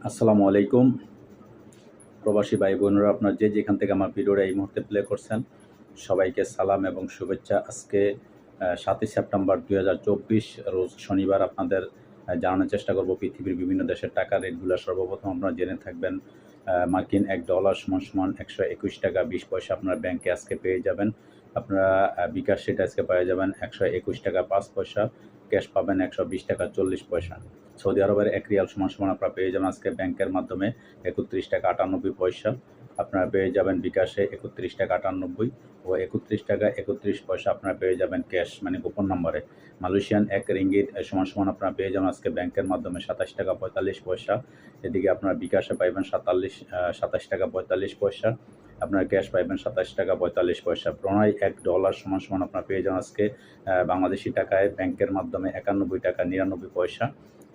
আসসালামু আলাইকুম প্রবাসী ভাই বোনেরা, আপনার যে যেখান থেকে আমার ভিডিওটা এই মুহূর্তে প্লে করছেন সবাইকে সালাম এবং শুভেচ্ছা। আজকে 7ই সেপ্টেম্বর 2024 রোজ শনিবার আপনাদের জানানোর চেষ্টা করব পৃথিবীর বিভিন্ন দেশের টাকা রেটগুলো। সর্বপ্রথম আপনারা জেনে থাকবেন মার্কিন $1 সমান 121 টাকা 20 পয়সা আপনার ব্যাংকে আজকে পেয়ে যাবেন। আপনারা বিকাশ সেটা আজকে পেয়ে যাবেন 121 টাকা 5 পয়সা, ক্যাশ পাবেন 120 টাকা 40 পয়সা। সৌদি আরবের 1 রিয়াল সমান আপনারা পেয়ে যাবেন আজকে ব্যাংকের মাধ্যমে 31 টাকা 98 পয়সা। আপনারা পেয়ে যাবেন বিকাশে 31 টাকা 98 ও 31 টাকা 31 পয়সা আপনারা পেয়ে যাবেন ক্যাশ মানে গোপন নম্বরে। মালয়েশিয়ান 1 রিঙ্গিত সমান আপনারা পেয়ে যাবেন আজকে ব্যাংকের মাধ্যমে 27 টাকা 45 পয়সা। এদিকে আপনারা বিকাশে পাইবেন 27 টাকা 45 পয়সা। আপনার ক্যাশ পাইবেন 27 টাকা 45 পয়সা। প্রণয় $1 সমান আপনারা পেয়ে যাবেন আজকে বাংলাদেশি টাকায় ব্যাংকের মাধ্যমে 91 টাকা 99 পয়সা।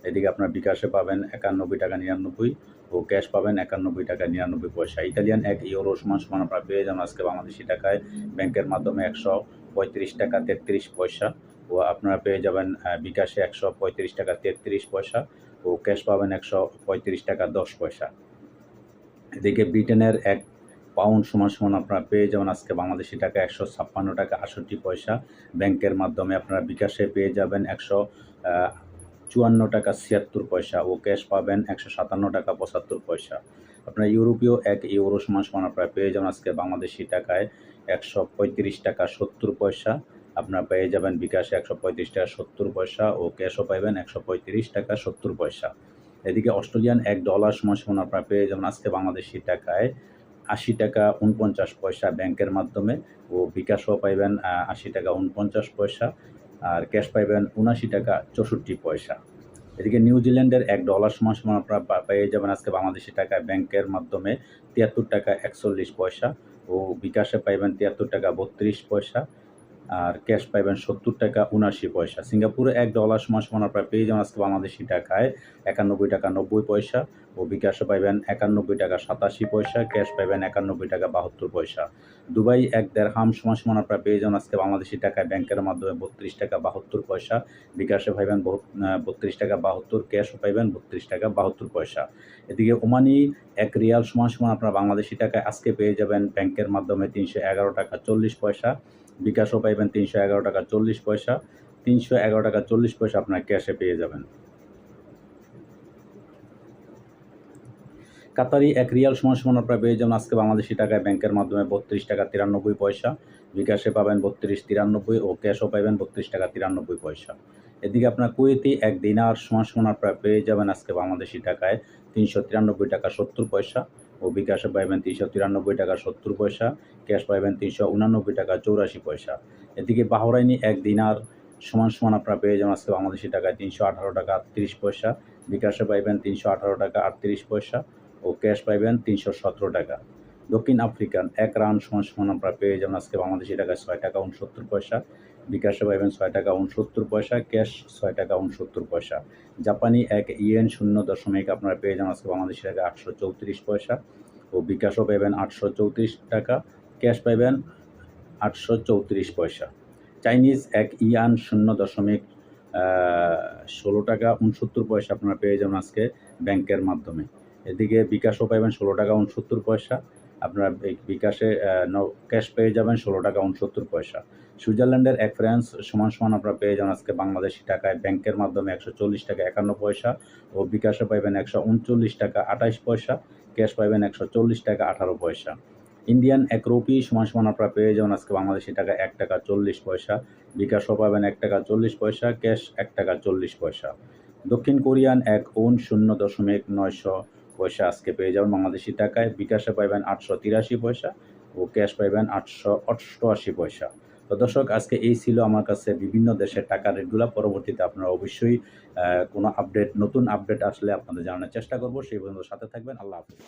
এদিকে আপনার বিকাশে পাবেন 91 টাকা 99 ও ক্যাশ পাবেন 91 টাকা 99 পয়সা। ইতালিয়ান 1 ইউরো সমান আপনারা পেয়ে যাবেন আজকে বাংলাদেশি টাকায় ব্যাংকের মাধ্যমে 135 টাকা 33 পয়সা ও আপনারা পেয়ে যাবেন বিকাশে 135 টাকা 33 পয়সা ও ক্যাশ পাবেন 135 টাকা 10 পয়সা। এদিকে ব্রিটেনের 1 পাউন্ড সমান আপনারা পেয়ে যাবেন আজকে বাংলাদেশি টাকা 156 টাকা 68 পয়সা। ব্যাংকের মাধ্যমে আপনারা বিকাশে পেয়ে যাবেন 154 টাকা 76 পয়সা ও ক্যাশ পাবেন 157 টাকা 75 পয়সা। আপনার ইউরোপীয় 1 ইউরো সমান আপনারা পেয়ে যাবেন আজকে বাংলাদেশি টাকায় 135 টাকা 70 পয়সা। আপনারা পেয়ে যাবেন বিকাশে 135 টাকা 70 পয়সা ও ক্যাশও পাইবেন 135 টাকা 70 পয়সা। এদিকে অস্ট্রেলিয়ান $1 সমান আপনারা পেয়ে যাবেন আজকে বাংলাদেশি টাকায় 80 টাকা 49 পয়সা ব্যাংকের মাধ্যমে ও বিকাশও পাইবেন 80 টাকা 49 পয়সা আর ক্যাশ পাইবেন 79 টাকা 64 পয়সা। এদিকে নিউজিল্যান্ডের $1 সমান আপনারা পেয়ে যাবেন আজকে বাংলাদেশি টাকায় ব্যাংকের মাধ্যমে 73 টাকা 41 পয়সা ও বিকাশে পাইবেন 73 টাকা 32 পয়সা আর ক্যাশ পাইবেন 70 টাকা 79 পয়সা। সিঙ্গাপুরে $1 সমান আপনারা পেয়ে যাবেন আজকে বাংলাদেশি টাকায় 91 টাকা 90 পয়সা ও বিকাশে পাইবেন 91 টাকা 87 পয়সা, ক্যাশ পাইবেন 91 টাকা 72 পয়সা। দুবাই 1 দিরহাম সমান আপনারা পেয়ে যাবেন আজকে বাংলাদেশি টাকায় ব্যাংকের মাধ্যমে 32 টাকা 72 পয়সা, বিকাশে পাইবেন 32 টাকা 72, ক্যাশও পাইবেন 32 টাকা 72 পয়সা। এদিকে ওমানি 1 রিয়াল সমান আপনারা বাংলাদেশি টাকায় আজকে পেয়ে যাবেন ব্যাংকের মাধ্যমে 311 টাকা 40 পয়সা, বিকাশও পাইবেন 311 টাকা 40 পয়সা, 311 টাকা 40 পয়সা আপনার ক্যাশে পেয়ে যাবেন। কাতারি 1 রিয়াল সমান আপনারা পেয়ে যাবেন আজকে বাংলাদেশি টাকায় ব্যাংকের মাধ্যমে 32 টাকা 93 পয়সা, বিকাশে পাবেন 32.93 ও ক্যাশও পাইবেন 32 টাকা 93 পয়সা। এদিকে আপনার কুয়েতি 1 দিনার সমান আপনারা পেয়ে যাবেন আজকে বাংলাদেশি টাকায় 393 টাকা 70 পয়সা ও বিকাশে পাইবেন 393 টাকা 70 পয়সা, ক্যাশ পাইবেন 389 টাকা 84 পয়সা। এদিকে বাহরাইনি 1 দিনার সমান আপনারা পেয়ে যাবেন আজকে বাংলাদেশি টাকায় 318 টাকা 38 পয়সা, বিকাশে পাইবেন 318 টাকা 38 পয়সা ও ক্যাশ পাইবেন 317 টাকা। দক্ষিণ আফ্রিকান 1 রান সমান আপনারা পেয়ে যাবেন আজকে বাংলাদেশি টাকায় 6 টাকা 69 পয়সা, বিকাশে পাইবেন 6 টাকা 69 পয়সা, ক্যাশ 6 টাকা 69 পয়সা। জাপানি 1 ইয়েন 0 আপনারা পেয়ে যাবেন আজকে বাংলাদেশি টাকা 834 পয়সা ও বিকাশও পাইবেন 834 টাকা, ক্যাশ পাইবেন 834 পয়সা। চাইনিজ 1 ইয়ান 0.16 টাকা 69 পয়সা আপনারা পেয়ে যাবেন আজকে ব্যাংকের মাধ্যমে। এদিকে বিকাশও পাইবেন 16 টাকা 69 পয়সা, আপনারা বিকাশে ক্যাশ পেয়ে যাবেন 16 টাকা 69 পয়সা। সুইজারল্যান্ডের 1 ফ্রান্স সমান আপনারা পেয়ে যাবেন আজকে বাংলাদেশি টাকায় ব্যাংকের মাধ্যমে 140 টাকা 51 পয়সা ও বিকাশে পাইবেন 139 টাকা 28 পয়সা, ক্যাশ পাইবেন 140 টাকা 18 পয়সা। ইন্ডিয়ান 1 রুপি সমান আপনারা পেয়ে যাবেন আজকে বাংলাদেশি টাকা 1 টাকা 40 পয়সা, বিকাশও পাবেন 1 টাকা 40 পয়সা, ক্যাশ 1 টাকা 40 পয়সা। দক্ষিণ কোরিয়ান 1 উন 0.9 পয়সা আজকে পেয়ে যাবেন বাংলাদেশি টাকায়, বিকাশে পাইবেন 883 পয়সা ও ক্যাশ পাইবেন 888 পয়সা। তো দর্শক, আজকে এই ছিল আমার কাছে বিভিন্ন দেশের টাকা রেটগুলো। পরবর্তীতে আপনারা অবশ্যই কোনো নতুন আপডেট আসলে আপনাদের জানানোর চেষ্টা করব। সেই পর্যন্ত সাথে থাকবেন। আল্লাহ হাফেজ।